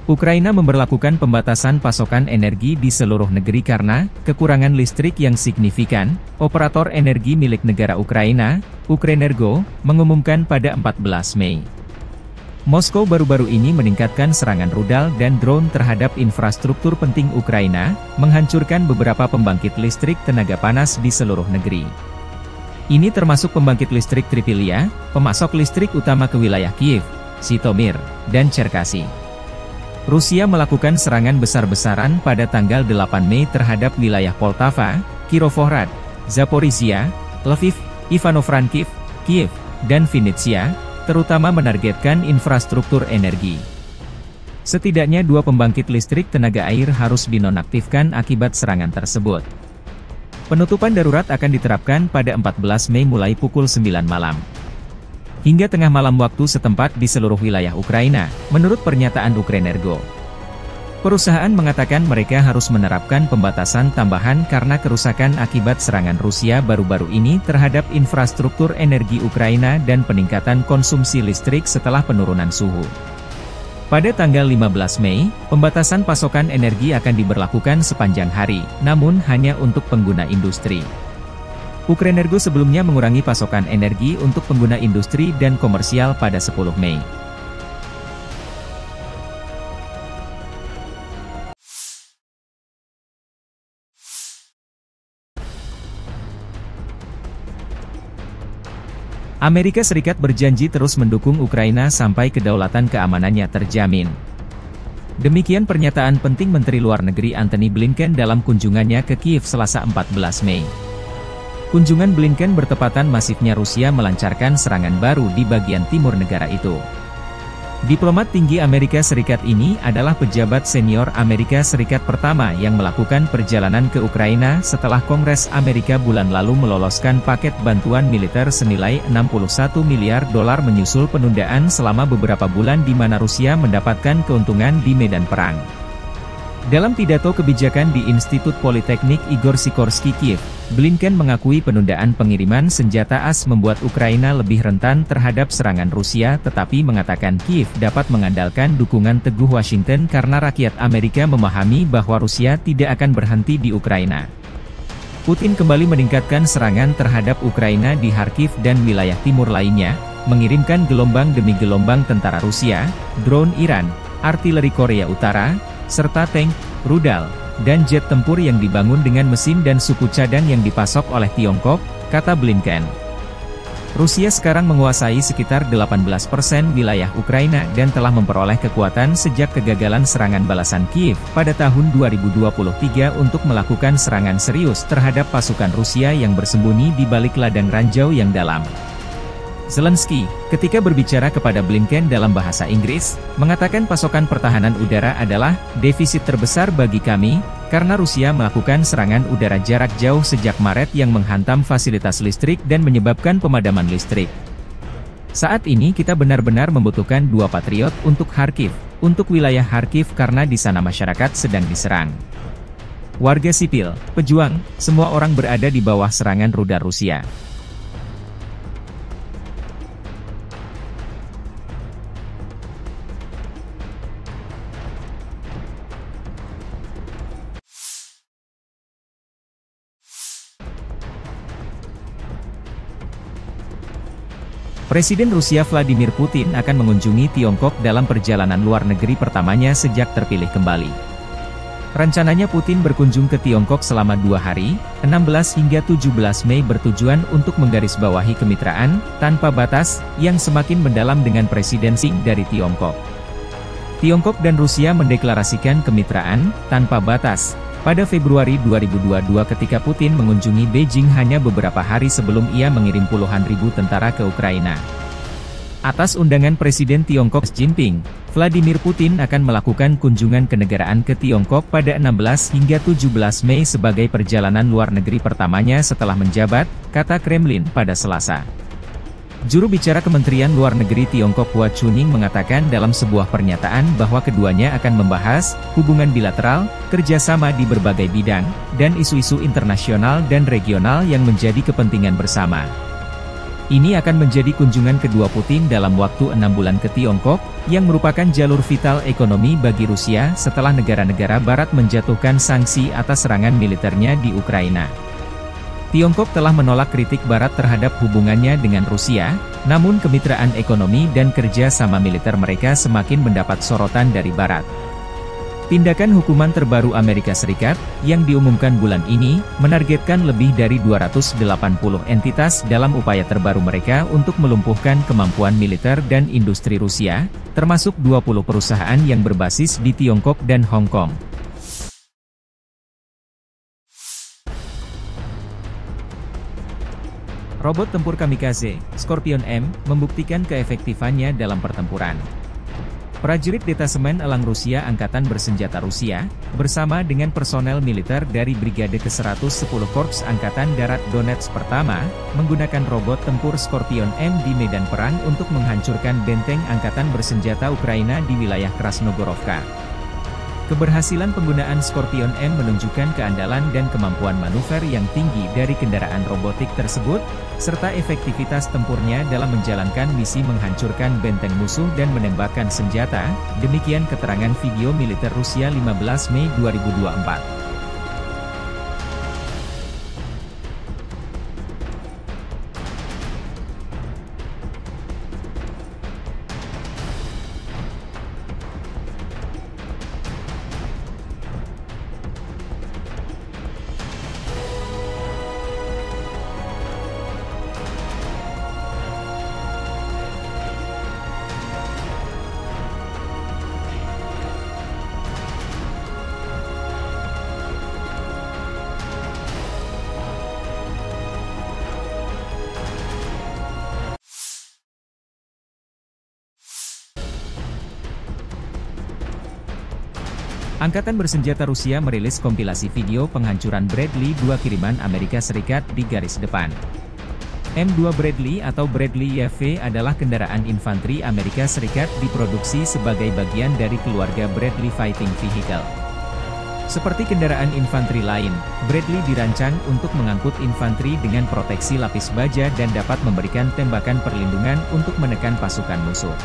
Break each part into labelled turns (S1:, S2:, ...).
S1: Ukraina memberlakukan pembatasan pasokan energi di seluruh negeri karena kekurangan listrik yang signifikan. Operator energi milik negara Ukraina, Ukrenergo, mengumumkan pada 14 Mei. Moskow baru-baru ini meningkatkan serangan rudal dan drone terhadap infrastruktur penting Ukraina, menghancurkan beberapa pembangkit listrik tenaga panas di seluruh negeri. Ini termasuk pembangkit listrik Tripilia, pemasok listrik utama ke wilayah Kiev, Zhytomyr, dan Cherkasy. Rusia melakukan serangan besar-besaran pada tanggal 8 Mei terhadap wilayah Poltava, Kirovohrad, Zaporizhia, Lviv, Ivano-Frankivsk, Kiev, dan Vinnytsia, terutama menargetkan infrastruktur energi. Setidaknya 2 pembangkit listrik tenaga air harus dinonaktifkan akibat serangan tersebut. Penutupan darurat akan diterapkan pada 14 Mei mulai pukul 9 malam. Hingga tengah malam waktu setempat di seluruh wilayah Ukraina, menurut pernyataan Ukrenergo. Perusahaan mengatakan mereka harus menerapkan pembatasan tambahan karena kerusakan akibat serangan Rusia baru-baru ini terhadap infrastruktur energi Ukraina dan peningkatan konsumsi listrik setelah penurunan suhu. Pada tanggal 15 Mei, pembatasan pasokan energi akan diberlakukan sepanjang hari, namun hanya untuk pengguna industri. Ukrenergo sebelumnya mengurangi pasokan energi untuk pengguna industri dan komersial pada 10 Mei. Amerika Serikat berjanji terus mendukung Ukraina sampai kedaulatan keamanannya terjamin. Demikian pernyataan penting Menteri Luar Negeri Antony Blinken dalam kunjungannya ke Kiev Selasa 14 Mei. Kunjungan Blinken bertepatan masifnya Rusia melancarkan serangan baru di bagian timur negara itu. Diplomat tinggi Amerika Serikat ini adalah pejabat senior Amerika Serikat pertama yang melakukan perjalanan ke Ukraina setelah Kongres Amerika bulan lalu meloloskan paket bantuan militer senilai $61 miliar menyusul penundaan selama beberapa bulan di mana Rusia mendapatkan keuntungan di medan perang. Dalam pidato kebijakan di Institut Politeknik Igor Sikorsky Kiev, Blinken mengakui penundaan pengiriman senjata AS membuat Ukraina lebih rentan terhadap serangan Rusia tetapi mengatakan Kiev dapat mengandalkan dukungan teguh Washington karena rakyat Amerika memahami bahwa Rusia tidak akan berhenti di Ukraina. Putin kembali meningkatkan serangan terhadap Ukraina di Kharkiv dan wilayah timur lainnya, mengirimkan gelombang demi gelombang tentara Rusia, drone Iran, artileri Korea Utara, serta tank, rudal, dan jet tempur yang dibangun dengan mesin dan suku cadang yang dipasok oleh Tiongkok, kata Blinken. Rusia sekarang menguasai sekitar 18% wilayah Ukraina dan telah memperoleh kekuatan sejak kegagalan serangan balasan Kiev pada tahun 2023 untuk melakukan serangan serius terhadap pasukan Rusia yang bersembunyi di balik ladang ranjau yang dalam. Zelensky, ketika berbicara kepada Blinken dalam bahasa Inggris, mengatakan pasokan pertahanan udara adalah defisit terbesar bagi kami, karena Rusia melakukan serangan udara jarak jauh sejak Maret yang menghantam fasilitas listrik dan menyebabkan pemadaman listrik. Saat ini kita benar-benar membutuhkan 2 Patriot untuk Kharkiv, untuk wilayah Kharkiv karena di sana masyarakat sedang diserang. Warga sipil, pejuang, semua orang berada di bawah serangan rudal Rusia. Presiden Rusia Vladimir Putin akan mengunjungi Tiongkok dalam perjalanan luar negeri pertamanya sejak terpilih kembali. Rencananya Putin berkunjung ke Tiongkok selama 2 hari, 16 hingga 17 Mei bertujuan untuk menggarisbawahi kemitraan tanpa batas yang semakin mendalam dengan Presiden Xi dari Tiongkok. Tiongkok dan Rusia mendeklarasikan kemitraan tanpa batas pada Februari 2022 ketika Putin mengunjungi Beijing hanya beberapa hari sebelum ia mengirim puluhan ribu tentara ke Ukraina. Atas undangan Presiden Tiongkok Xi Jinping, Vladimir Putin akan melakukan kunjungan kenegaraan ke Tiongkok pada 16 hingga 17 Mei sebagai perjalanan luar negeri pertamanya setelah menjabat, kata Kremlin pada Selasa. Juru bicara Kementerian Luar Negeri Tiongkok Hua Chunying mengatakan dalam sebuah pernyataan bahwa keduanya akan membahas hubungan bilateral, kerjasama di berbagai bidang, dan isu-isu internasional dan regional yang menjadi kepentingan bersama. Ini akan menjadi kunjungan kedua Putin dalam waktu 6 bulan ke Tiongkok, yang merupakan jalur vital ekonomi bagi Rusia setelah negara-negara Barat menjatuhkan sanksi atas serangan militernya di Ukraina. Tiongkok telah menolak kritik Barat terhadap hubungannya dengan Rusia, namun kemitraan ekonomi dan kerja sama militer mereka semakin mendapat sorotan dari Barat. Tindakan hukuman terbaru Amerika Serikat, yang diumumkan bulan ini, menargetkan lebih dari 280 entitas dalam upaya terbaru mereka untuk melumpuhkan kemampuan militer dan industri Rusia, termasuk 20 perusahaan yang berbasis di Tiongkok dan Hong Kong. Robot tempur kamikaze, Scorpion M, membuktikan keefektifannya dalam pertempuran. Prajurit Detasemen Elang Rusia Angkatan Bersenjata Rusia, bersama dengan personel militer dari Brigade ke-110 Korps Angkatan Darat Donetsk Pertama, menggunakan robot tempur Scorpion M di medan perang untuk menghancurkan benteng Angkatan Bersenjata Ukraina di wilayah Krasnogorovka. Keberhasilan penggunaan Scorpion M menunjukkan keandalan dan kemampuan manuver yang tinggi dari kendaraan robotik tersebut, serta efektivitas tempurnya dalam menjalankan misi menghancurkan benteng musuh dan menembakkan senjata, demikian keterangan video militer Rusia 15 Mei 2024. Angkatan Bersenjata Rusia merilis kompilasi video penghancuran Bradley 2 kiriman Amerika Serikat di garis depan. M2 Bradley atau Bradley YV adalah kendaraan infanteri Amerika Serikat diproduksi sebagai bagian dari keluarga Bradley Fighting Vehicle. Seperti kendaraan infanteri lain, Bradley dirancang untuk mengangkut infanteri dengan proteksi lapis baja dan dapat memberikan tembakan perlindungan untuk menekan pasukan musuh.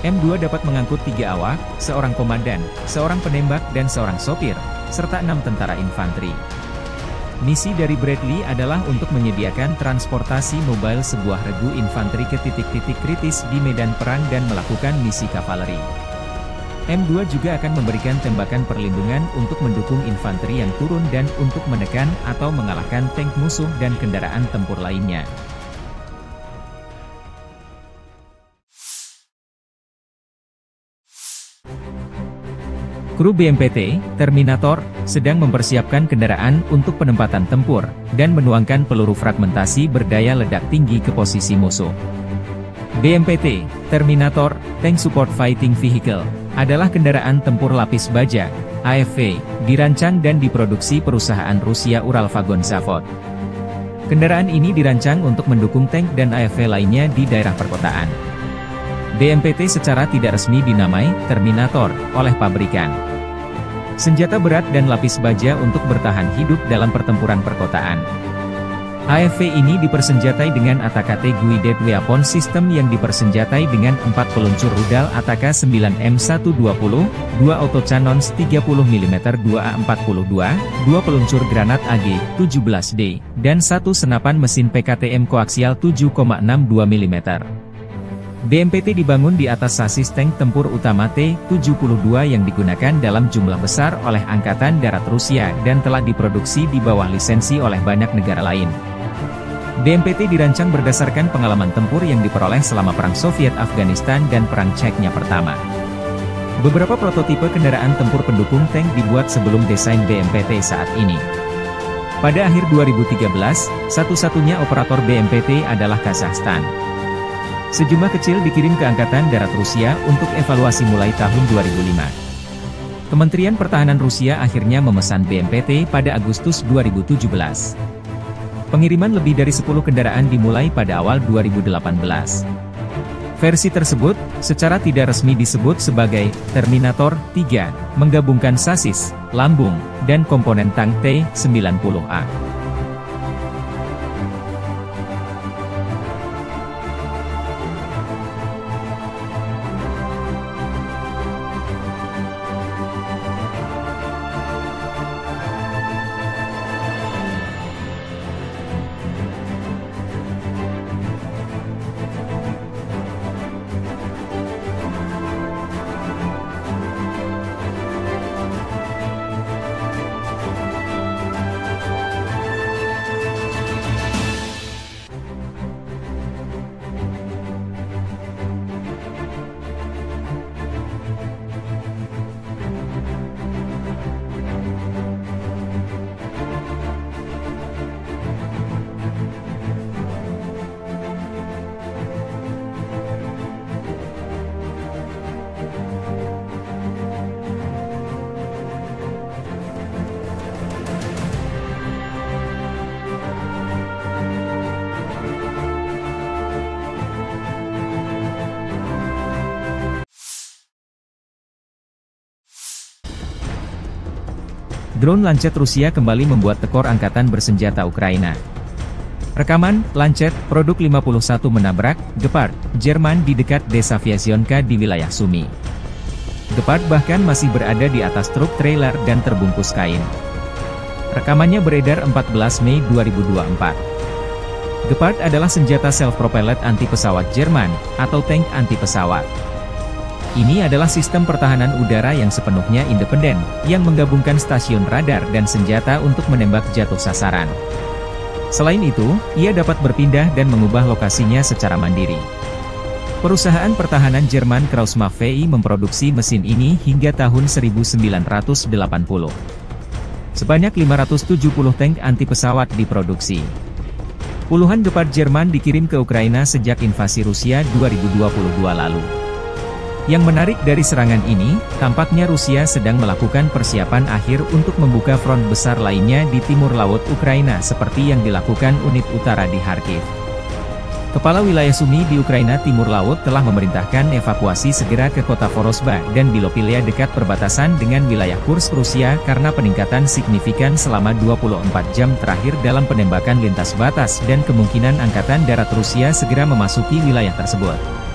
S1: M2 dapat mengangkut 3 awak, seorang komandan, seorang penembak dan seorang sopir, serta 6 tentara infanteri. Misi dari Bradley adalah untuk menyediakan transportasi mobile sebuah regu infanteri ke titik-titik kritis di medan perang dan melakukan misi kavaleri. M2 juga akan memberikan tembakan perlindungan untuk mendukung infanteri yang turun dan untuk menekan atau mengalahkan tank musuh dan kendaraan tempur lainnya. Kru BMPT, Terminator, sedang mempersiapkan kendaraan untuk penempatan tempur, dan menuangkan peluru fragmentasi berdaya ledak tinggi ke posisi musuh. BMPT, Terminator, Tank Support Fighting Vehicle, adalah kendaraan tempur lapis baja, AFV, dirancang dan diproduksi perusahaan Rusia Uralvagon Zavod. Kendaraan ini dirancang untuk mendukung tank dan AFV lainnya di daerah perkotaan. BMPT secara tidak resmi dinamai Terminator oleh pabrikan. Senjata berat dan lapis baja untuk bertahan hidup dalam pertempuran perkotaan. AFV ini dipersenjatai dengan ATAK Guided Weapon System yang dipersenjatai dengan 4 peluncur rudal ATAK 9M120, 2 autocannons 30 mm 2A42, 2 peluncur granat AG-17D, dan 1 senapan mesin PKTM koaksial 7,62 mm. BMPT dibangun di atas sasis tank tempur utama T-72 yang digunakan dalam jumlah besar oleh Angkatan Darat Rusia dan telah diproduksi di bawah lisensi oleh banyak negara lain. BMPT dirancang berdasarkan pengalaman tempur yang diperoleh selama Perang Soviet-Afghanistan dan Perang Chechnya pertama. Beberapa prototipe kendaraan tempur pendukung tank dibuat sebelum desain BMPT saat ini. Pada akhir 2013, satu-satunya operator BMPT adalah Kazakhstan. Sejumlah kecil dikirim ke Angkatan Darat Rusia untuk evaluasi mulai tahun 2005. Kementerian Pertahanan Rusia akhirnya memesan BMPT pada Agustus 2017. Pengiriman lebih dari 10 kendaraan dimulai pada awal 2018. Versi tersebut, secara tidak resmi disebut sebagai Terminator 3, menggabungkan sasis, lambung, dan komponen tank T-90A. Drone Lancet Rusia kembali membuat tekor angkatan bersenjata Ukraina. Rekaman, Lancet, produk 51 menabrak, Gepard, Jerman di dekat desa Vyasionka di wilayah Sumy. Gepard bahkan masih berada di atas truk trailer dan terbungkus kain. Rekamannya beredar 14 Mei 2024. Gepard adalah senjata self-propelled anti-pesawat Jerman, atau tank anti-pesawat. Ini adalah sistem pertahanan udara yang sepenuhnya independen, yang menggabungkan stasiun radar dan senjata untuk menembak jatuh sasaran. Selain itu, ia dapat berpindah dan mengubah lokasinya secara mandiri. Perusahaan pertahanan Jerman Krauss-Maffei memproduksi mesin ini hingga tahun 1980. Sebanyak 570 tank anti-pesawat diproduksi. Puluhan Gepard Jerman dikirim ke Ukraina sejak invasi Rusia 2022 lalu. Yang menarik dari serangan ini, tampaknya Rusia sedang melakukan persiapan akhir untuk membuka front besar lainnya di timur laut Ukraina seperti yang dilakukan unit utara di Kharkiv. Kepala wilayah Sumy di Ukraina Timur Laut telah memerintahkan evakuasi segera ke kota Vorosba dan Bilopilia dekat perbatasan dengan wilayah Kursk Rusia karena peningkatan signifikan selama 24 jam terakhir dalam penembakan lintas batas dan kemungkinan angkatan darat Rusia segera memasuki wilayah tersebut.